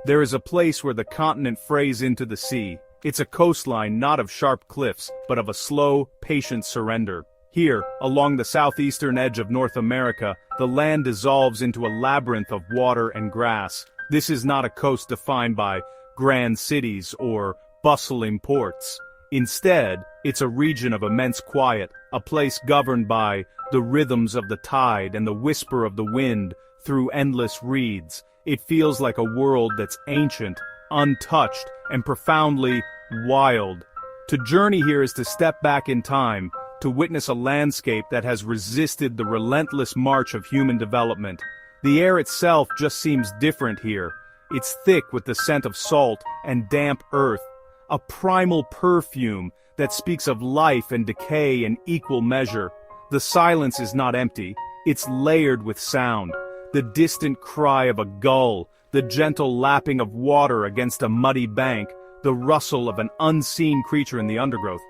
There is a place where the continent frays into the sea. It's a coastline not of sharp cliffs, but of a slow, patient surrender. Here, along the southeastern edge of North America, the land dissolves into a labyrinth of water and grass. This is not a coast defined by grand cities or bustling ports. Instead, it's a region of immense quiet, a place governed by the rhythms of the tide and the whisper of the wind through endless reeds. It feels like a world that's ancient, untouched, and profoundly wild. To journey here is to step back in time, to witness a landscape that has resisted the relentless march of human development. The air itself just seems different here. It's thick with the scent of salt and damp earth, a primal perfume that speaks of life and decay in equal measure. The silence is not empty, it's layered with sound. The distant cry of a gull, the gentle lapping of water against a muddy bank, the rustle of an unseen creature in the undergrowth.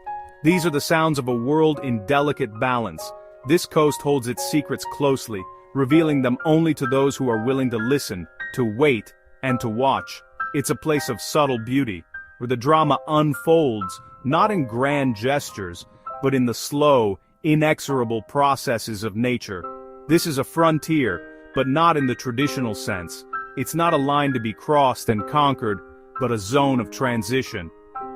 These are the sounds of a world in delicate balance. This coast holds its secrets closely, revealing them only to those who are willing to listen, to wait, and to watch. It's a place of subtle beauty, where the drama unfolds, not in grand gestures, but in the slow, inexorable processes of nature. This is a frontier, but not in the traditional sense. It's not a line to be crossed and conquered, but a zone of transition.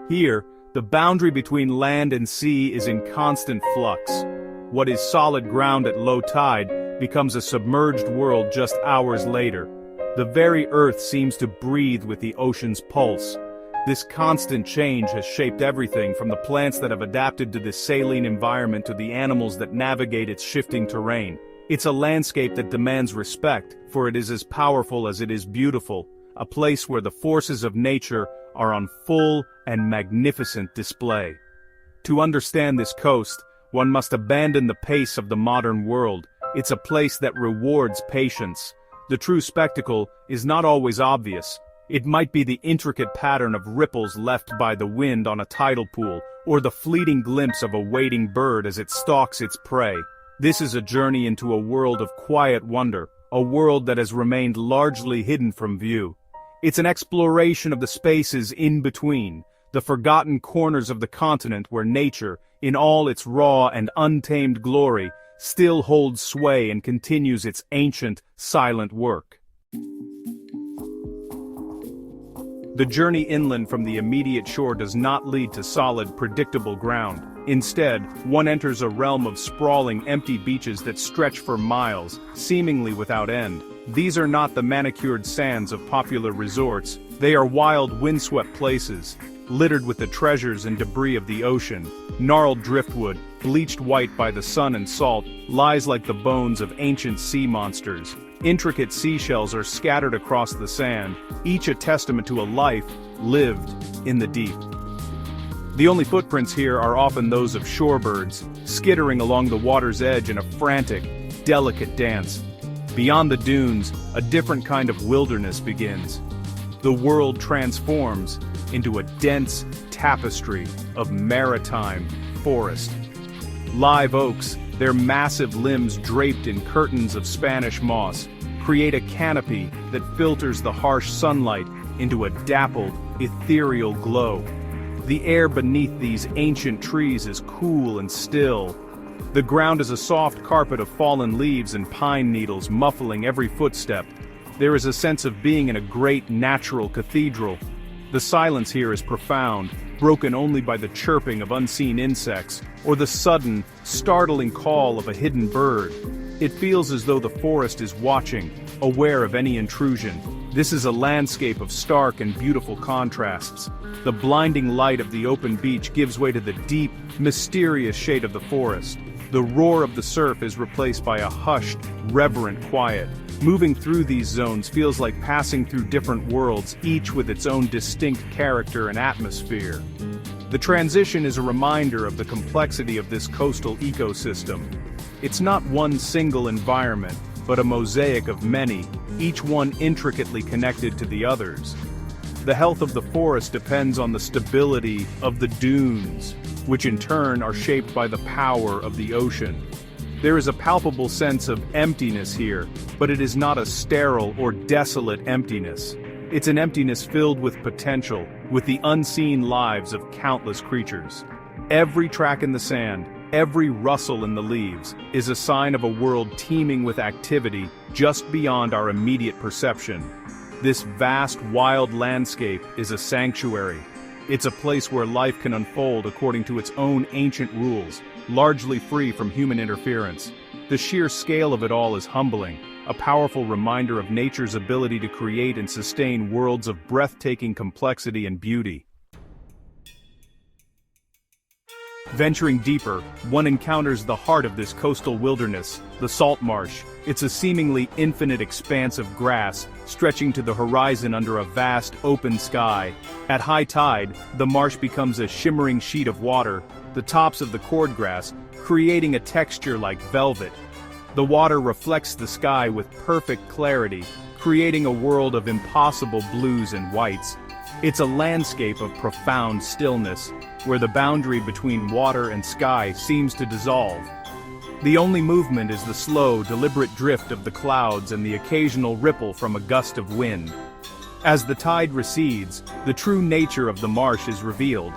Here, the boundary between land and sea is in constant flux. What is solid ground at low tide becomes a submerged world just hours later. The very earth seems to breathe with the ocean's pulse. This constant change has shaped everything from the plants that have adapted to this saline environment to the animals that navigate its shifting terrain. It's a landscape that demands respect, for it is as powerful as it is beautiful, a place where the forces of nature are on full and magnificent display. To understand this coast, one must abandon the pace of the modern world. It's a place that rewards patience. The true spectacle is not always obvious. It might be the intricate pattern of ripples left by the wind on a tidal pool, or the fleeting glimpse of a wading bird as it stalks its prey. This is a journey into a world of quiet wonder, a world that has remained largely hidden from view. It's an exploration of the spaces in between, the forgotten corners of the continent where nature, in all its raw and untamed glory, still holds sway and continues its ancient, silent work. The journey inland from the immediate shore does not lead to solid, predictable ground. Instead, one enters a realm of sprawling, empty beaches that stretch for miles, seemingly without end. These are not the manicured sands of popular resorts. They are wild, windswept places, littered with the treasures and debris of the ocean. Gnarled driftwood, bleached white by the sun and salt, lies like the bones of ancient sea monsters. Intricate seashells are scattered across the sand, each a testament to a life lived in the deep. The only footprints here are often those of shorebirds, skittering along the water's edge in a frantic, delicate dance. Beyond the dunes, a different kind of wilderness begins. The world transforms into a dense tapestry of maritime forest. Live oaks, their massive limbs draped in curtains of Spanish moss, create a canopy that filters the harsh sunlight into a dappled, ethereal glow. The air beneath these ancient trees is cool and still. The ground is a soft carpet of fallen leaves and pine needles muffling every footstep. There is a sense of being in a great natural cathedral. The silence here is profound, broken only by the chirping of unseen insects, or the sudden, startling call of a hidden bird. It feels as though the forest is watching, aware of any intrusion. This is a landscape of stark and beautiful contrasts. The blinding light of the open beach gives way to the deep, mysterious shade of the forest. The roar of the surf is replaced by a hushed, reverent quiet. Moving through these zones feels like passing through different worlds, each with its own distinct character and atmosphere. The transition is a reminder of the complexity of this coastal ecosystem. It's not one single environment, but a mosaic of many, each one intricately connected to the others. The health of the forest depends on the stability of the dunes, which in turn are shaped by the power of the ocean. There is a palpable sense of emptiness here, but it is not a sterile or desolate emptiness. It's an emptiness filled with potential, with the unseen lives of countless creatures. Every track in the sand, every rustle in the leaves, is a sign of a world teeming with activity just beyond our immediate perception. This vast, wild landscape is a sanctuary. It's a place where life can unfold according to its own ancient rules, largely free from human interference. The sheer scale of it all is humbling, a powerful reminder of nature's ability to create and sustain worlds of breathtaking complexity and beauty. Venturing deeper, one encounters the heart of this coastal wilderness, the salt marsh. It's a seemingly infinite expanse of grass, stretching to the horizon under a vast, open sky. At high tide, the marsh becomes a shimmering sheet of water, the tops of the cordgrass creating a texture like velvet. The water reflects the sky with perfect clarity, creating a world of impossible blues and whites. It's a landscape of profound stillness, where the boundary between water and sky seems to dissolve. The only movement is the slow, deliberate drift of the clouds and the occasional ripple from a gust of wind. As the tide recedes, the true nature of the marsh is revealed.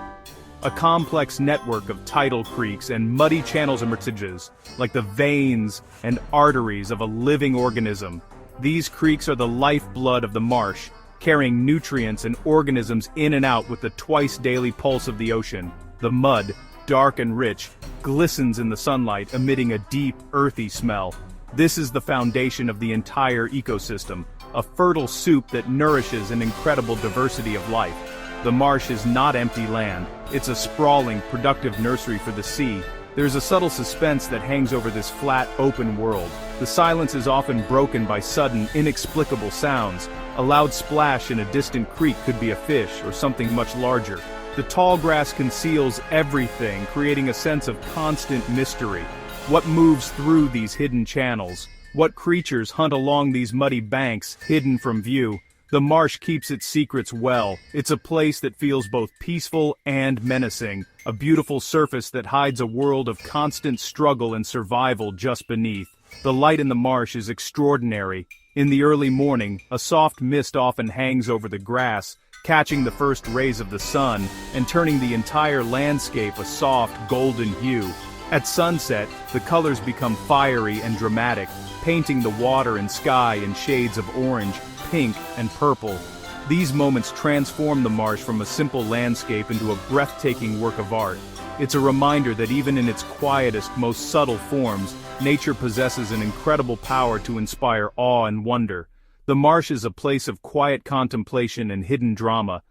A complex network of tidal creeks and muddy channels emerges, like the veins and arteries of a living organism. These creeks are the lifeblood of the marsh, carrying nutrients and organisms in and out with the twice-daily pulse of the ocean. The mud, dark and rich, glistens in the sunlight, emitting a deep, earthy smell. This is the foundation of the entire ecosystem, a fertile soup that nourishes an incredible diversity of life. The marsh is not empty land, it's a sprawling, productive nursery for the sea. There's a subtle suspense that hangs over this flat, open world. The silence is often broken by sudden, inexplicable sounds. A loud splash in a distant creek could be a fish or something much larger. The tall grass conceals everything, creating a sense of constant mystery. What moves through these hidden channels? What creatures hunt along these muddy banks, hidden from view? The marsh keeps its secrets well. It's a place that feels both peaceful and menacing, a beautiful surface that hides a world of constant struggle and survival just beneath. The light in the marsh is extraordinary. In the early morning, a soft mist often hangs over the grass, catching the first rays of the sun and turning the entire landscape a soft, golden hue. At sunset, the colors become fiery and dramatic, painting the water and sky in shades of orange, pink, and purple. These moments transform the marsh from a simple landscape into a breathtaking work of art. It's a reminder that even in its quietest, most subtle forms, nature possesses an incredible power to inspire awe and wonder. The marsh is a place of quiet contemplation and hidden drama.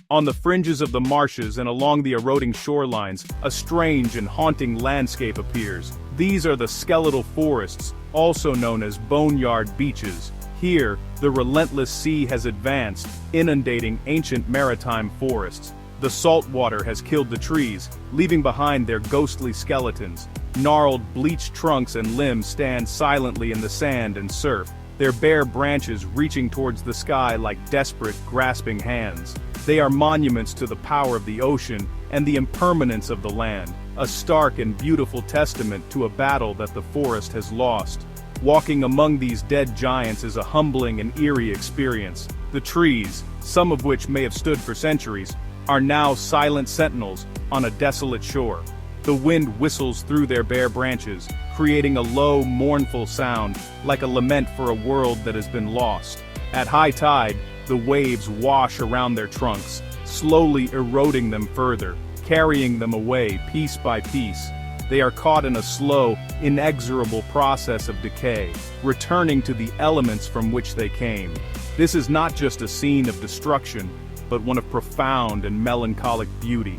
On the fringes of the marshes and along the eroding shorelines, a strange and haunting landscape appears. These are the skeletal forests, also known as boneyard beaches. Here, the relentless sea has advanced, inundating ancient maritime forests. The salt water has killed the trees, leaving behind their ghostly skeletons. Gnarled, bleached trunks and limbs stand silently in the sand and surf, their bare branches reaching towards the sky like desperate, grasping hands. They are monuments to the power of the ocean and the impermanence of the land, a stark and beautiful testament to a battle that the forest has lost. Walking among these dead giants is a humbling and eerie experience. The trees, some of which may have stood for centuries, are now silent sentinels on a desolate shore. The wind whistles through their bare branches, creating a low, mournful sound, like a lament for a world that has been lost. At high tide, the waves wash around their trunks, slowly eroding them further, carrying them away piece by piece. They are caught in a slow, inexorable process of decay, returning to the elements from which they came. This is not just a scene of destruction, but one of profound and melancholic beauty.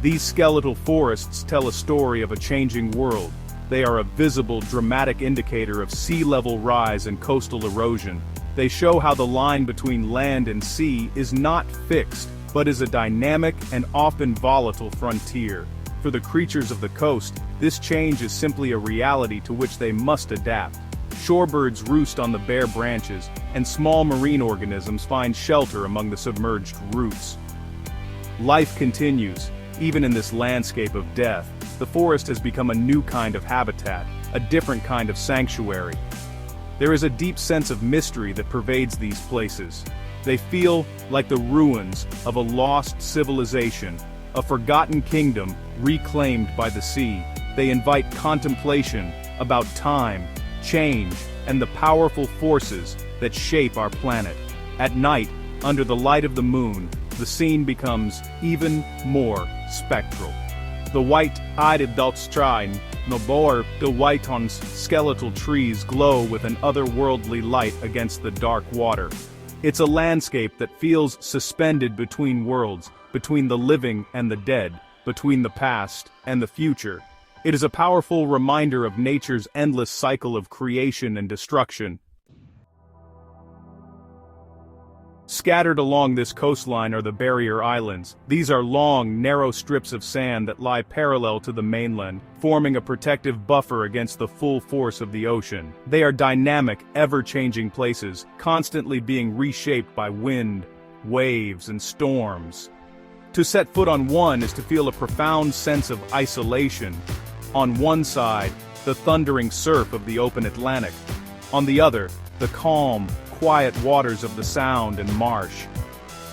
These skeletal forests tell a story of a changing world. They are a visible, dramatic indicator of sea level rise and coastal erosion. They show how the line between land and sea is not fixed, but is a dynamic and often volatile frontier. For the creatures of the coast, this change is simply a reality to which they must adapt. Shorebirds roost on the bare branches, and small marine organisms find shelter among the submerged roots. Life continues, even in this landscape of death. The forest has become a new kind of habitat, a different kind of sanctuary. There is a deep sense of mystery that pervades these places. They feel like the ruins of a lost civilization, a forgotten kingdom reclaimed by the sea. They invite contemplation about time, change, and the powerful forces that shape our planet. At night, under the light of the moon, the scene becomes even more spectral. The white-eyed Daltstrine, Nobor, the Whiton's skeletal trees glow with an otherworldly light against the dark water. It's a landscape that feels suspended between worlds, between the living and the dead, between the past and the future. It is a powerful reminder of nature's endless cycle of creation and destruction. Scattered along this coastline are the barrier islands. These are long, narrow strips of sand that lie parallel to the mainland, forming a protective buffer against the full force of the ocean. They are dynamic, ever-changing places, constantly being reshaped by wind, waves, and storms. To set foot on one is to feel a profound sense of isolation. On one side, the thundering surf of the open Atlantic. On the other, the calm, quiet waters of the Sound and Marsh.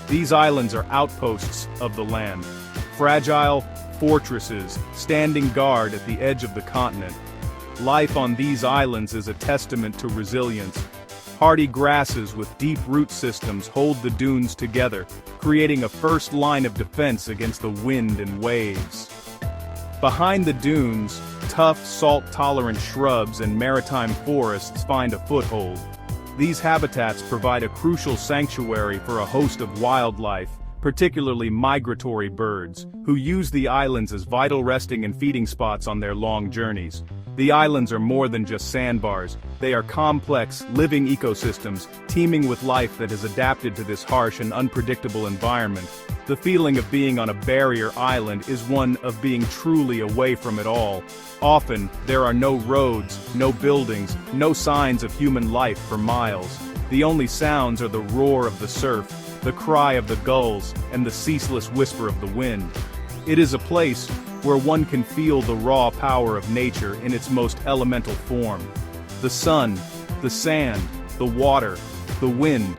These islands are outposts of the land, fragile fortresses standing guard at the edge of the continent. Life on these islands is a testament to resilience. Hardy grasses with deep root systems hold the dunes together, creating a first line of defense against the wind and waves. Behind the dunes, tough, salt-tolerant shrubs and maritime forests find a foothold. These habitats provide a crucial sanctuary for a host of wildlife, particularly migratory birds, who use the islands as vital resting and feeding spots on their long journeys. The islands are more than just sandbars. They are complex, living ecosystems, teeming with life that has adapted to this harsh and unpredictable environment. The feeling of being on a barrier island is one of being truly away from it all. Often, there are no roads, no buildings, no signs of human life for miles. The only sounds are the roar of the surf, the cry of the gulls, and the ceaseless whisper of the wind. It is a place where one can feel the raw power of nature in its most elemental form. The sun, the sand, the water, the wind.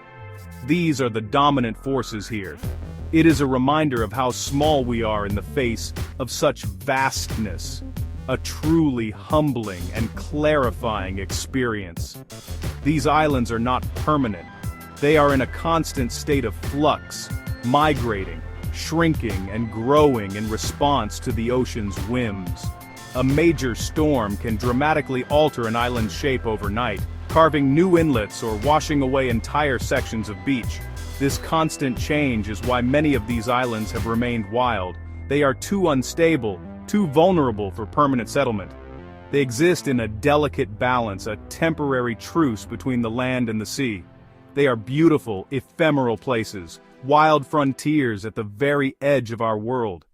These are the dominant forces here. It is a reminder of how small we are in the face of such vastness. A truly humbling and clarifying experience. These islands are not permanent. They are in a constant state of flux, migrating, shrinking, and growing in response to the ocean's whims. A major storm can dramatically alter an island's shape overnight, carving new inlets or washing away entire sections of beach. This constant change is why many of these islands have remained wild. They are too unstable, too vulnerable for permanent settlement. They exist in a delicate balance, a temporary truce between the land and the sea. They are beautiful, ephemeral places, wild frontiers at the very edge of our world.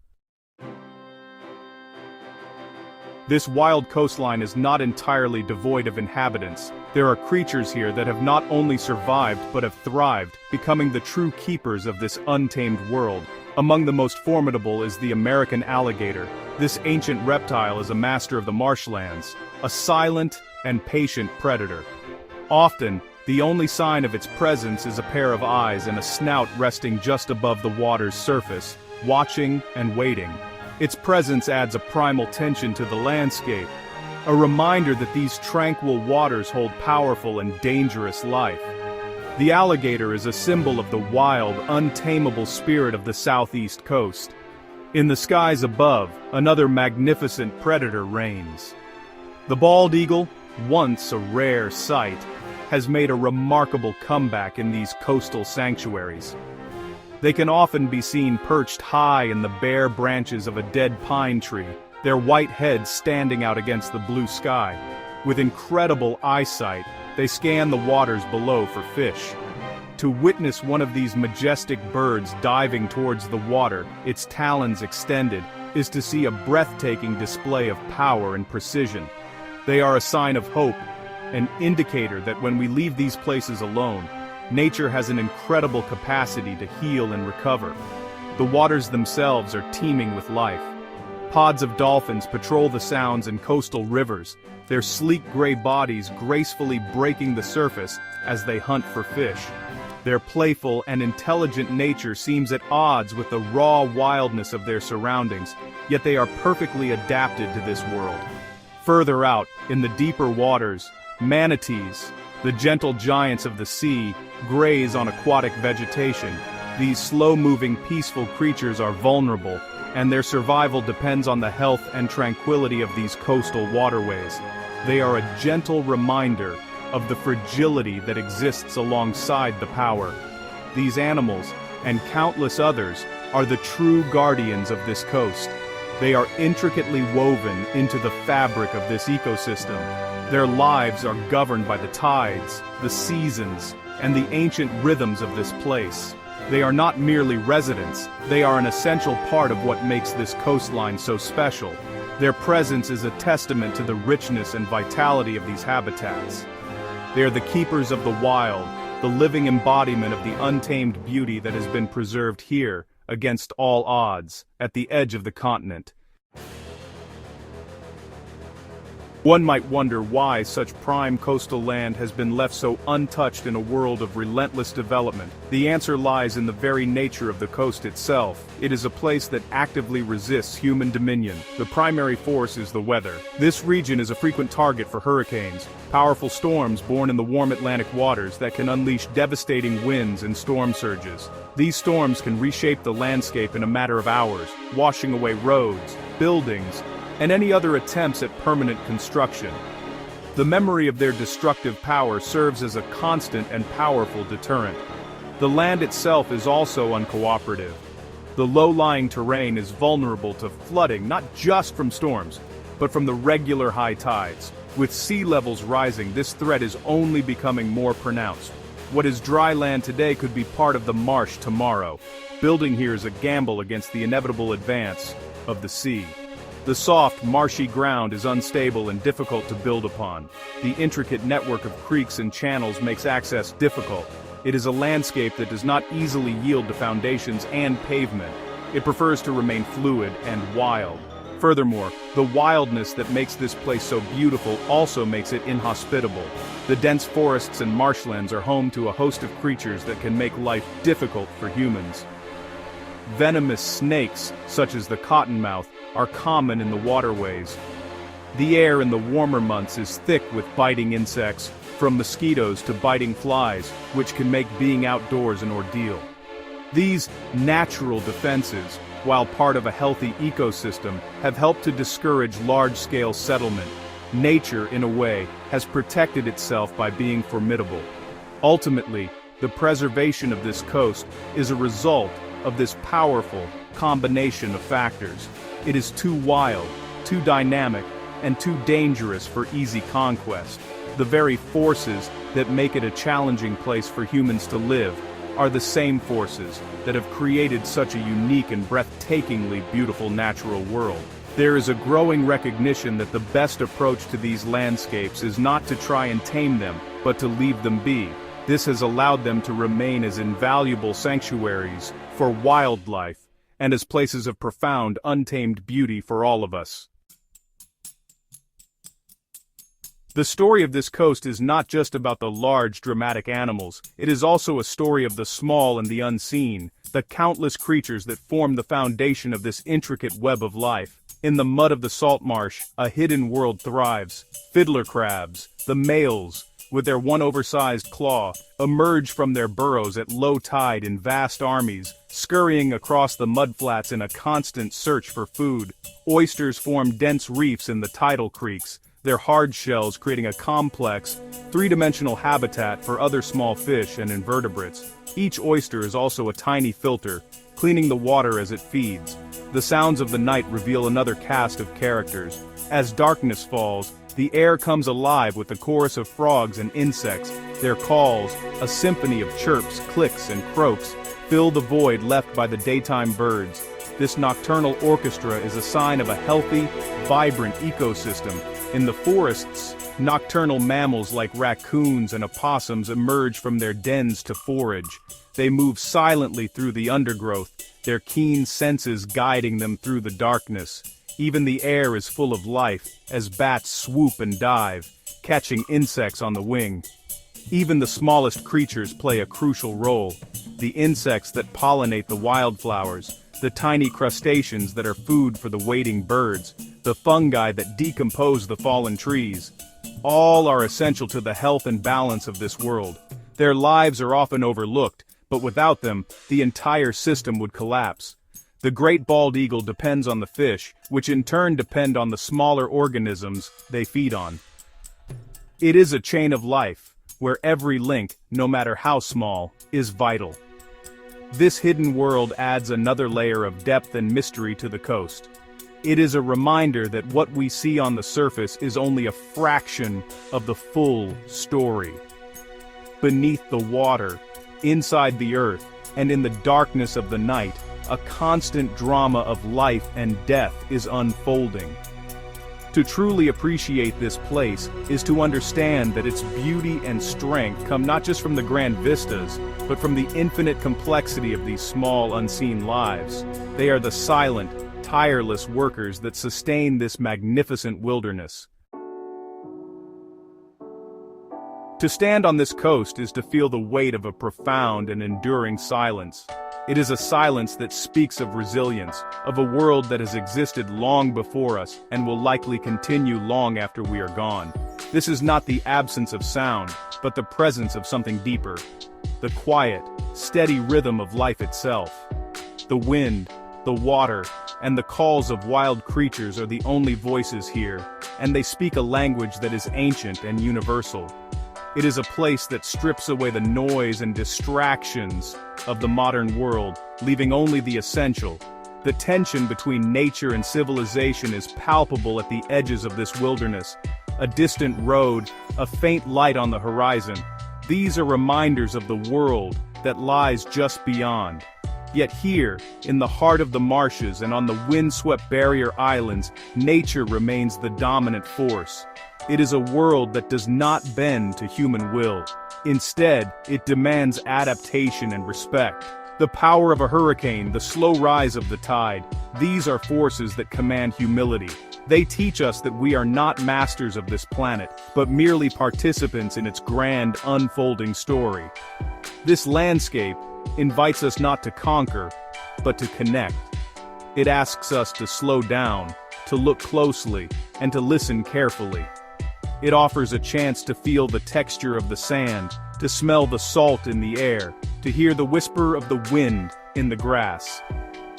This wild coastline is not entirely devoid of inhabitants. There are creatures here that have not only survived but have thrived, becoming the true keepers of this untamed world. Among the most formidable is the American alligator. This ancient reptile is a master of the marshlands, a silent and patient predator. Often, the only sign of its presence is a pair of eyes and a snout resting just above the water's surface, watching and waiting. Its presence adds a primal tension to the landscape, a reminder that these tranquil waters hold powerful and dangerous life. The alligator is a symbol of the wild, untamable spirit of the southeast coast. In the skies above, another magnificent predator reigns. The bald eagle, once a rare sight, has made a remarkable comeback in these coastal sanctuaries. They can often be seen perched high in the bare branches of a dead pine tree, their white heads standing out against the blue sky. With incredible eyesight, they scan the waters below for fish. To witness one of these majestic birds diving towards the water, its talons extended, is to see a breathtaking display of power and precision. They are a sign of hope, an indicator that when we leave these places alone, nature has an incredible capacity to heal and recover. The waters themselves are teeming with life. Pods of dolphins patrol the sounds and coastal rivers, their sleek gray bodies gracefully breaking the surface as they hunt for fish. Their playful and intelligent nature seems at odds with the raw wildness of their surroundings, yet they are perfectly adapted to this world. Further out, in the deeper waters, manatees, the gentle giants of the sea, graze on aquatic vegetation. These slow-moving, peaceful creatures are vulnerable, and their survival depends on the health and tranquility of these coastal waterways. They are a gentle reminder of the fragility that exists alongside the power. These animals, and countless others, are the true guardians of this coast. They are intricately woven into the fabric of this ecosystem. Their lives are governed by the tides, the seasons, and the ancient rhythms of this place. They are not merely residents, they are an essential part of what makes this coastline so special. Their presence is a testament to the richness and vitality of these habitats. They are the keepers of the wild, the living embodiment of the untamed beauty that has been preserved here, against all odds, at the edge of the continent. One might wonder why such prime coastal land has been left so untouched in a world of relentless development. The answer lies in the very nature of the coast itself. It is a place that actively resists human dominion. The primary force is the weather. This region is a frequent target for hurricanes, powerful storms born in the warm Atlantic waters that can unleash devastating winds and storm surges. These storms can reshape the landscape in a matter of hours, washing away roads, buildings, and any other attempts at permanent construction. The memory of their destructive power serves as a constant and powerful deterrent. The land itself is also uncooperative. The low-lying terrain is vulnerable to flooding not just from storms, but from the regular high tides. With sea levels rising, this threat is only becoming more pronounced. What is dry land today could be part of the marsh tomorrow. Building here is a gamble against the inevitable advance of the sea. The soft, marshy ground is unstable and difficult to build upon. The intricate network of creeks and channels makes access difficult. It is a landscape that does not easily yield to foundations and pavement. It prefers to remain fluid and wild. Furthermore, the wildness that makes this place so beautiful also makes it inhospitable. The dense forests and marshlands are home to a host of creatures that can make life difficult for humans. Venomous snakes, such as the cottonmouth, are common in the waterways. The air in the warmer months is thick with biting insects, from mosquitoes to biting flies, which can make being outdoors an ordeal. These natural defenses, while part of a healthy ecosystem, have helped to discourage large-scale settlement. Nature, in a way, has protected itself by being formidable. Ultimately, the preservation of this coast is a result of this powerful combination of factors. It is too wild, too dynamic, and too dangerous for easy conquest. The very forces that make it a challenging place for humans to live are the same forces that have created such a unique and breathtakingly beautiful natural world. There is a growing recognition that the best approach to these landscapes is not to try and tame them, but to leave them be. This has allowed them to remain as invaluable sanctuaries for wildlife and as places of profound, untamed beauty for all of us. The story of this coast is not just about the large, dramatic animals. It is also a story of the small and the unseen, the countless creatures that form the foundation of this intricate web of life. In the mud of the salt marsh, a hidden world thrives. Fiddler crabs, the males, with their one oversized claw, emerge from their burrows at low tide in vast armies, scurrying across the mudflats in a constant search for food. Oysters form dense reefs in the tidal creeks, their hard shells creating a complex, three-dimensional habitat for other small fish and invertebrates. Each oyster is also a tiny filter, cleaning the water as it feeds. The sounds of the night reveal another cast of characters. As darkness falls, the air comes alive with the chorus of frogs and insects. Their calls, a symphony of chirps, clicks, and croaks, fill the void left by the daytime birds. This nocturnal orchestra is a sign of a healthy, vibrant ecosystem. In the forests, nocturnal mammals like raccoons and opossums emerge from their dens to forage. They move silently through the undergrowth, their keen senses guiding them through the darkness. Even the air is full of life, as bats swoop and dive, catching insects on the wing. Even the smallest creatures play a crucial role. The insects that pollinate the wildflowers, the tiny crustaceans that are food for the waiting birds, the fungi that decompose the fallen trees. All are essential to the health and balance of this world. Their lives are often overlooked, but without them, the entire system would collapse. The great bald eagle depends on the fish, which in turn depend on the smaller organisms they feed on. It is a chain of life, where every link, no matter how small, is vital. This hidden world adds another layer of depth and mystery to the coast. It is a reminder that what we see on the surface is only a fraction of the full story. Beneath the water, inside the earth, and in the darkness of the night, a constant drama of life and death is unfolding. To truly appreciate this place is to understand that its beauty and strength come not just from the grand vistas, but from the infinite complexity of these small, unseen lives. They are the silent, tireless workers that sustain this magnificent wilderness. To stand on this coast is to feel the weight of a profound and enduring silence. It is a silence that speaks of resilience, of a world that has existed long before us and will likely continue long after we are gone. This is not the absence of sound, but the presence of something deeper. The quiet, steady rhythm of life itself. The wind, the water, and the calls of wild creatures are the only voices here, and they speak a language that is ancient and universal. It is a place that strips away the noise and distractions of the modern world, leaving only the essential. The tension between nature and civilization is palpable at the edges of this wilderness. A distant road, a faint light on the horizon. These are reminders of the world that lies just beyond. Yet here, in the heart of the marshes and on the windswept barrier islands, nature remains the dominant force. It is a world that does not bend to human will. Instead, it demands adaptation and respect. The power of a hurricane, the slow rise of the tide, these are forces that command humility. They teach us that we are not masters of this planet, but merely participants in its grand, unfolding story. This landscape invites us not to conquer, but to connect. It asks us to slow down, to look closely, and to listen carefully. It offers a chance to feel the texture of the sand, to smell the salt in the air, to hear the whisper of the wind in the grass.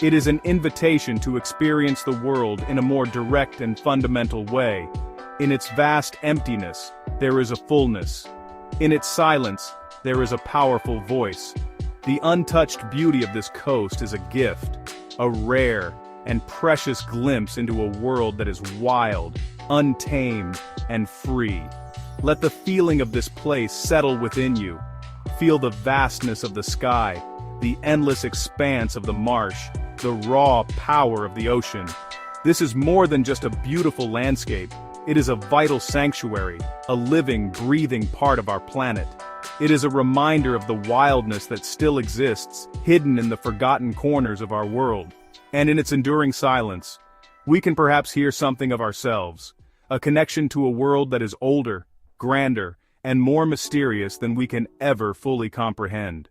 It is an invitation to experience the world in a more direct and fundamental way. In its vast emptiness, there is a fullness. In its silence, there is a powerful voice. The untouched beauty of this coast is a gift, a rare and precious glimpse into a world that is wild, untamed, and free. Let the feeling of this place settle within you. Feel the vastness of the sky, the endless expanse of the marsh, the raw power of the ocean. This is more than just a beautiful landscape. It is a vital sanctuary, a living, breathing part of our planet. It is a reminder of the wildness that still exists, hidden in the forgotten corners of our world. And in its enduring silence, we can perhaps hear something of ourselves, a connection to a world that is older, grander, and more mysterious than we can ever fully comprehend.